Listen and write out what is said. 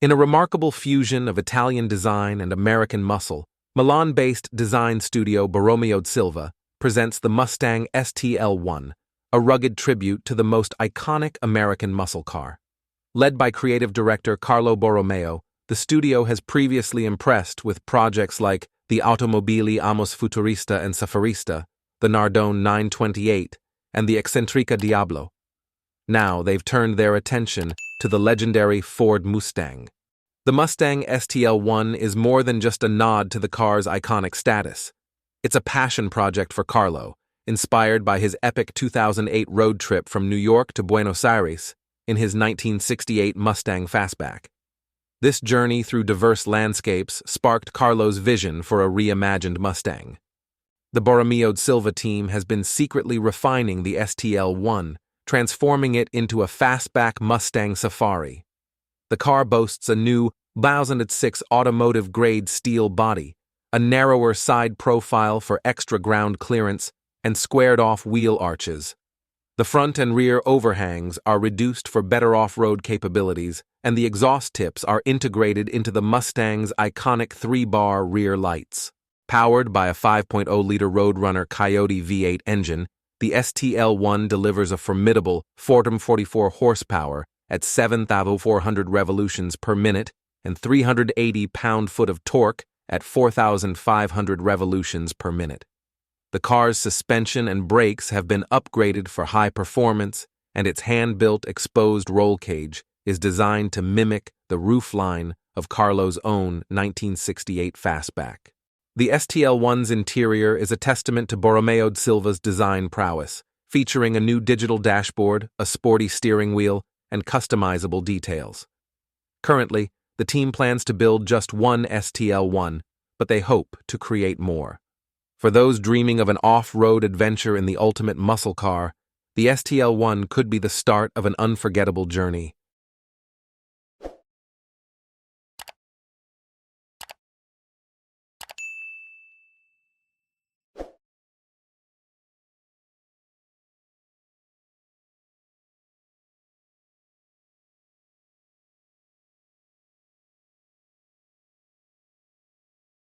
In a remarkable fusion of Italian design and American muscle, Milan-based design studio BorromeodeSilva presents the Mustang STL-1, a rugged tribute to the most iconic American muscle car. Led by creative director Carlo Borromeo, the studio has previously impressed with projects like the Automobili Amos Futurista and Safarista, the Nardone 928, and the Eccentrica Diablo. Now they've turned their attention to the legendary Ford Mustang. The Mustang STL-1 is more than just a nod to the car's iconic status. It's a passion project for Carlo, inspired by his epic 2008 road trip from New York to Buenos Aires in his 1968 Mustang Fastback. This journey through diverse landscapes sparked Carlo's vision for a reimagined Mustang. The BorromeodeSilva team has been secretly refining the STL-1, transforming it into a fastback Mustang Safari. The car boasts a new 2006 automotive-grade steel body, a narrower side profile for extra ground clearance, and squared-off wheel arches. The front and rear overhangs are reduced for better off-road capabilities, and the exhaust tips are integrated into the Mustang's iconic 3-bar rear lights. Powered by a 5.0-liter Roadrunner Coyote V8 engine, the STL-1 delivers a formidable 444 horsepower at 7,400 revolutions per minute and 380 pound-foot of torque at 4,500 revolutions per minute. The car's suspension and brakes have been upgraded for high performance, and its hand-built exposed roll cage is designed to mimic the roofline of Carlo's own 1968 Fastback. The STL-1's interior is a testament to BorromeodeSilva's design prowess, featuring a new digital dashboard, a sporty steering wheel, and customizable details. Currently, the team plans to build just one STL-1, but they hope to create more. For those dreaming of an off-road adventure in the ultimate muscle car, the STL-1 could be the start of an unforgettable journey.